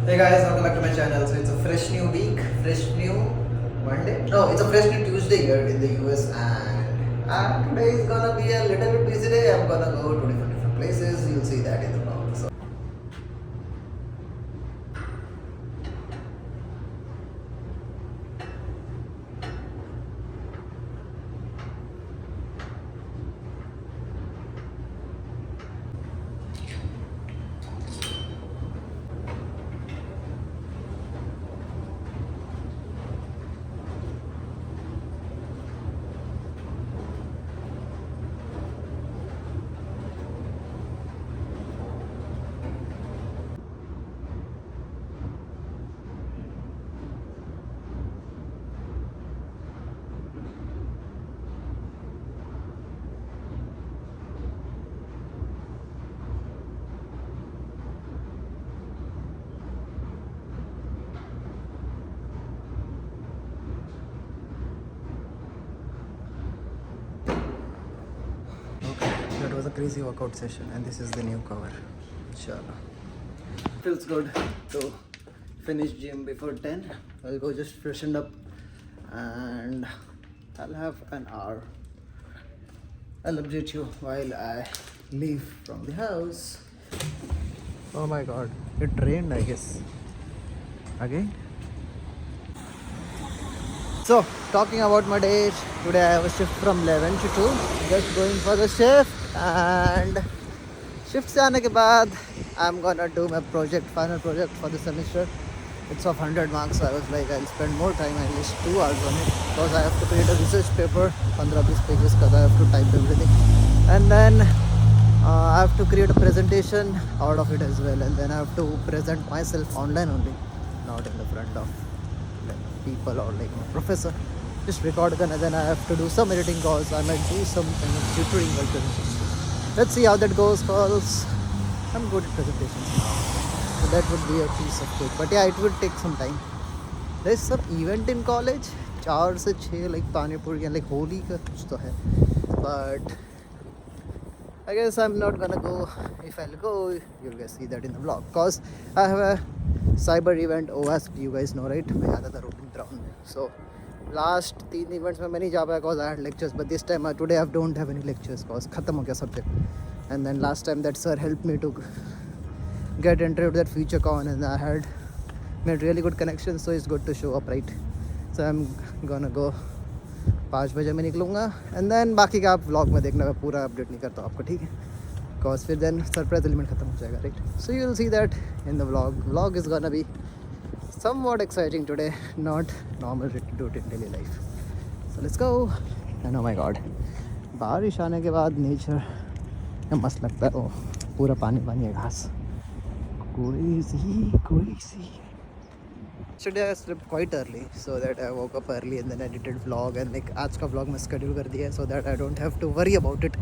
Hey guys, welcome back to my channel. So it's a fresh new week, fresh new Monday. No, it's a fresh new Tuesday here in the US, and today is gonna be a little bit busy day. I'm gonna go to different places. You'll see that in the vlog. So okay, that was a crazy workout session, and this is the new cover. Inshallah, feels good to finish gym before 10. I'll go just freshen up, and I'll have an hour. I'll update you while I leave from the house. Oh my god, it rained, I guess. Again? So, talking about my day, today I have a shift from 11 to 2. Just going for the shift, and shift se aane ke baad I'm gonna do my project, final project for the semester. It's of 100 marks, so I was like, I'll spend more time, at least 2 hours on it, because I have to create a research paper, 15-20 pages, because I have to type everything. And then I have to create a presentation out of it as well, and then I have to present myself online only, not in the front of like people or like my professor. Just record it, and then I have to do some editing calls. I might do some kind of tutoring also. Let's see how that goes, cause I'm good at presentations now. So that would be a piece of cake. But yeah, it would take some time. There's some event in college, 4 से 6 like पानी पूरी and like Holi का कुछ तो है. But I guess I'm not gonna go. If I'll go, you'll guys see that in the vlog. Cause I have a cyber event OWASP, you guys know, right? मैं आता था roaming ground में. So last 3 events में मैं नहीं जा पाया cause I had lectures. But this time today I don't have any lectures cause खत्म हो गया subject. And then last time that sir helped me to get entered to that future con, and I had made really good connections. So it's good to show up, right? So I'm gonna go 5 बजे मैं निकलूँगा, and then बाकी का आप vlog में देखना, मैं पूरा update नहीं करता हूँ आपको, ठीक है? बिकॉज फिर देन सरप्राइज एलिमेंट खत्म हो जाएगा, right? So you will see that in the vlog is gonna be somewhat exciting today, not normal routine daily life. So let's go. And oh my god, बारिश आने के बाद nature मस्त लगता है. वो पूरा पानी पानी है, घास. crazy. Yesterday I slept quite early, so that I woke up early and then I edited vlog, and like आज का vlog मैं schedule कर दिया है so that I don't have to worry about it.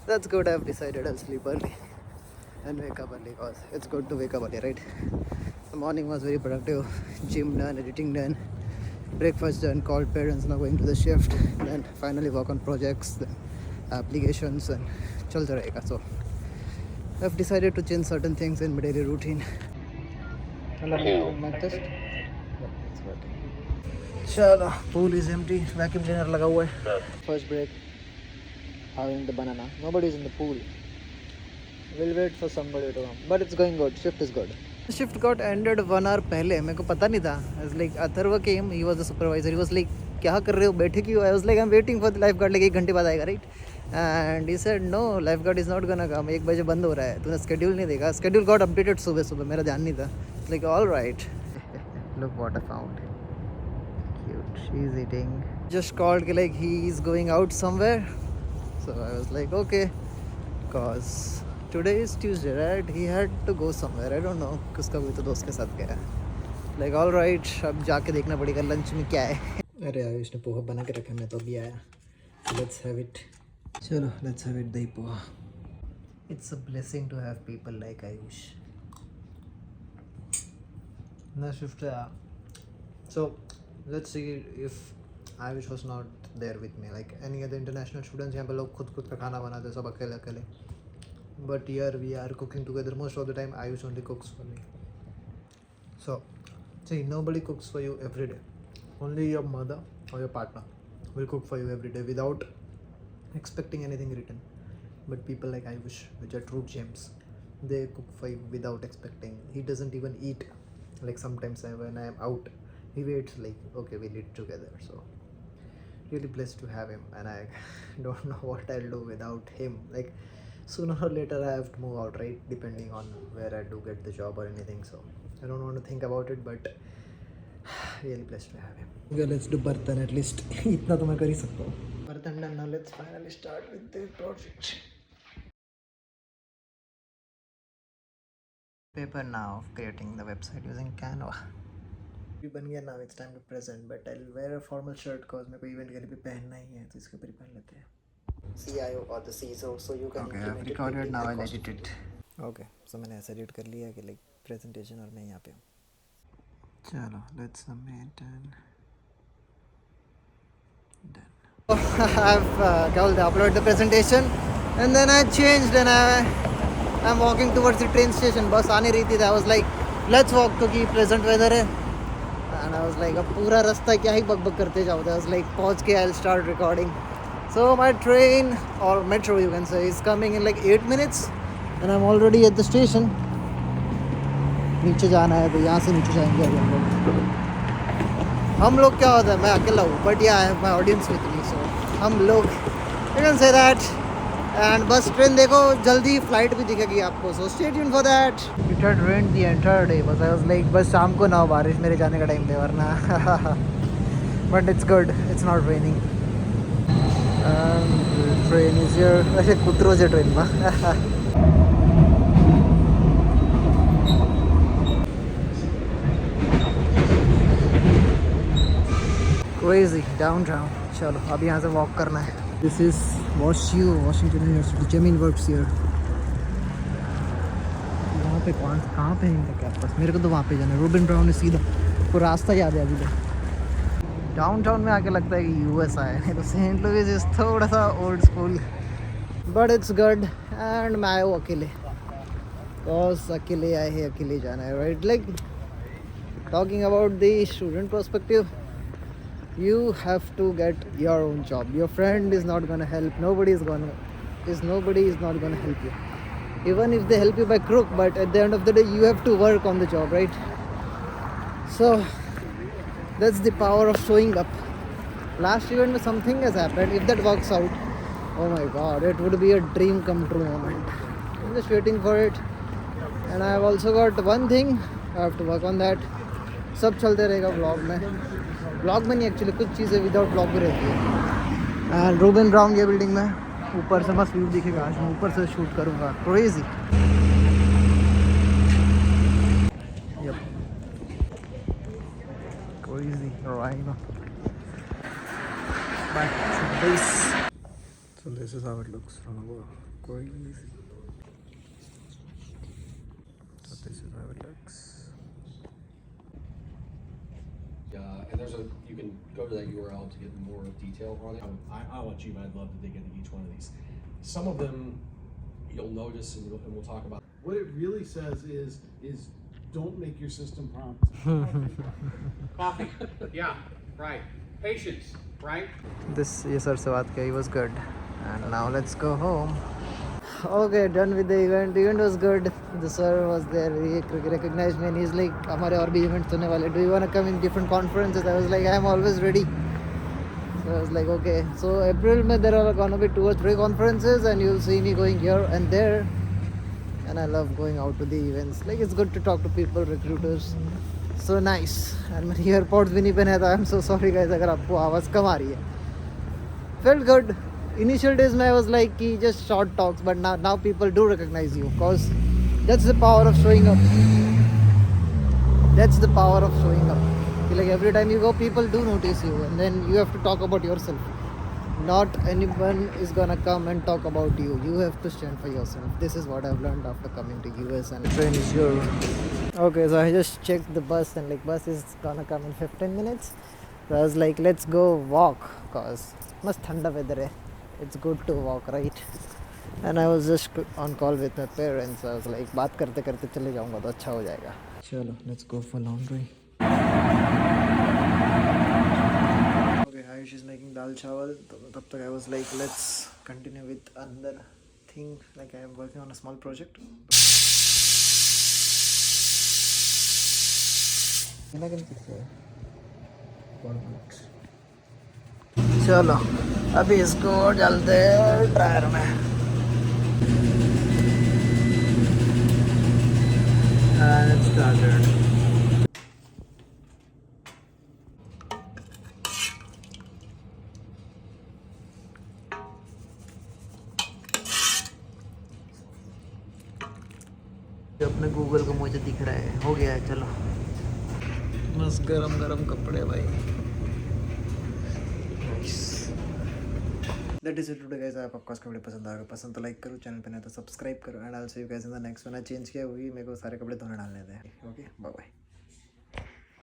That's good. I've decided I'll sleep early and wake up early, because it's good to wake up early, right? The morning was very productive. Gym done, editing done, breakfast done, called parents, now going to the shift, then finally work on projects, then applications, and चलता रहेगा. So I've decided to change certain things in my daily routine. Mic test. चलो, pool is empty. Vacuum cleaner लगा हुआ है. First break, having the banana. Nobody is in the pool. We'll wait for somebody to come. But it's going good. Shift is good. Shift got ended 1 hour पहले. मेरे को पता नहीं था. I was like, Atharva came. He was the supervisor. He was like, क्या कर रहे हो? बैठे क्यों? I was like, I'm waiting for the lifeguard. like 1 घंटे बाद आएगा, right? And he said, no, lifeguard is not gonna come. 1 बजे बंद हो रहा है. तूने schedule नहीं देखा. Schedule got updated सुबह. मेरा ध्यान नहीं था. Like, all right. Look what I found. Cute. She's eating. Just called कि like he's going out somewhere. So I was like, okay, cause today is Tuesday, right? He had to go somewhere. I don't know. किसका कोई तो दोस्त के साथ गया. Like, all right. अब जाके देखना पड़ेगा लंच में क्या है. अरे आयुष ने पोहा बना के रखा, मैं तो अभी आया. Let's have it. चलो, let's have it. दही poha. It's a blessing to have people like Ayush. No shift. So let's see if Ayush was not there with me. Like any other international students, यहाँ पे लोग खुद का खाना बनाते सब अकेले. But here we are cooking together most of the time. Ayush only cooks for me. So, see, nobody cooks for you every day. Only your mother or your partner will cook for you every day without expecting anything written. But people like Ayush, which are true gems, they cook for you without expecting. He doesn't even eat. Like sometimes when I am out, he waits like, okay, we'll eat together. So really blessed to have him, and I don't know what I'll do without him. Like sooner or later I have to move out, right? Depending on where I do get the job or anything. So I don't want to think about it, but really blessed to have him. Okay, let's do Bartan at least. इतना तो मैं कर ही सकता हूँ. Bartan done. Now let's finally start with the project. Paper now of creating the website using Canva. भी बन गया. Now it's time to present, but I'll wear a formal shirt cause मेरे को event के लिए भी पहनना ही है, तो इसके ऊपर ही पहन लेते हैं. CIO or the CISO, so you can. Okay, I've recorded. Now I'll edit it. Okay, so मैंने ऐसे edit कर लिया कि like presentation और मैं यहाँ पे हूँ. चलो, let's submit and done. I've uploaded the presentation and then I changed and I'm walking towards the train station. Bus आने रही थी. I was like, let's walk क्योंकि pleasant weather है. And I was like, अब पूरा रास्ता क्या ही बक करते जाओ. I was like, पहुँच के I'll start recording. So my train or metro you can say is coming in like 8 minutes and I'm already at the station. नीचे जाना है तो यहाँ से नीचे जाएंगे अभी हम लोग क्या होता है मैं अकेला हूँ but yeah I have my audience with me so हम लोग you can say that and bus train देखो जल्दी फ्लाइट भी दिखेगी आपको so stay tuned for that. It had rained the entire day बस आई वाज लाइक बस शाम को ना हो बारिश मेरे जाने का टाइम पे वरना but it's good it's not raining. Train is here. असे कुत्रो છે ટ્રેનમાં. Crazy downtown. चलो अब यहाँ से वॉक करना है. This is Washington University. Jamin works here. वहाँ पे कहाँ पे है इनका कैंपस? मेरे को तो वहाँ पे जाना है. रूबिन ब्राउन है सीधा. को रास्ता याद है अभी तक. डाउनटाउन में आके लगता है कि यूएस आए हैं. तो सेंट लुइस इज थोड़ा सा old school but it's good. And मैं आया हूँ अकेले बस अकेले आए हैं अकेले जाना है right. Like talking about the student perspective. You have to get your own job. Your friend is not gonna help. Nobody is not gonna help you. Even if they help you by crook, but at the end of the day, you have to work on the job, right? So that's the power of showing up. Last event, something has happened. If that works out, oh my God, it would be a dream come true moment. I'm just waiting for it. And I've also got one thing. I have to work on that. सब चलते रहेगा vlog में नहीं actually कुछ चीज़ें without vlog भी रहती है. एंड रूबिन ब्राउन ये बिल्डिंग में ऊपर से मस्त व्यू दिखेगा. आज मैं ऊपर से शूट करूँगा. Crazy. Crazy rhino. Back to base. So this is how it looks from above. Crazy. So this is how it looks. And you can go to that URL to get more detail on it. I'll let you, but I'd love to dig into each one of these. Some of them you'll notice, and we'll talk about. What it really says is don't make your system prompt. Coffee. Yeah, right. Patience, right? ये sir से बात की was good. And now let's go home. Okay, done with the event. The event was good. The sir was there. He recognized me and he's like, हमारे और भी events होने वाले. Do you want to come in different conferences? I was like, I'm always ready. So I was like, okay. So April में there are gonna be 2 or 3 conferences and you'll see me going here and there. And I love going out to the events. Like it's good to talk to people, recruiters. So nice. And मेरी AirPods भी नहीं पहने था. I'm so sorry guys अगर आपको आवाज़ कम आ रही है. Felt good. Initial days I was like just short talks, but now people do recognize you because that's the power of showing up. That's the power of showing up. Like every time you go, people do notice you, and then you have to talk about yourself. Not anyone is gonna come and talk about you. You have to stand for yourself. This is what I've learned after coming to US. And the train is here. Okay, so I just checked the bus and like bus is gonna come in 15 minutes. So I was like, let's go walk cause must thanda weather hai. It's good to walk, right? And I was just on call with my parents. I was like, बात करते करते चले जाऊँगा तो अच्छा हो जाएगा. चलो let's go for laundry. Okay, Ayush is making dal chawal. तब तक I was like, let's continue with another thing. Like I am working on a small project. चलो अभी इसको डालते हैं टायर में. And it started. अपने गूगल को मुझे दिख रहा है. हो गया है. चलो बस गरम गरम कपड़े भाई. That is it today guys. आप आपको इसका वीडियो पसंद आएगा. पसंद तो लाइक करो, चैनल पे नहीं तो सब्सक्राइब करो. And I will see you guys in the next one. Change किया हुई मेरे को सारे कपड़े धोने डालने थे. Okay bye bye.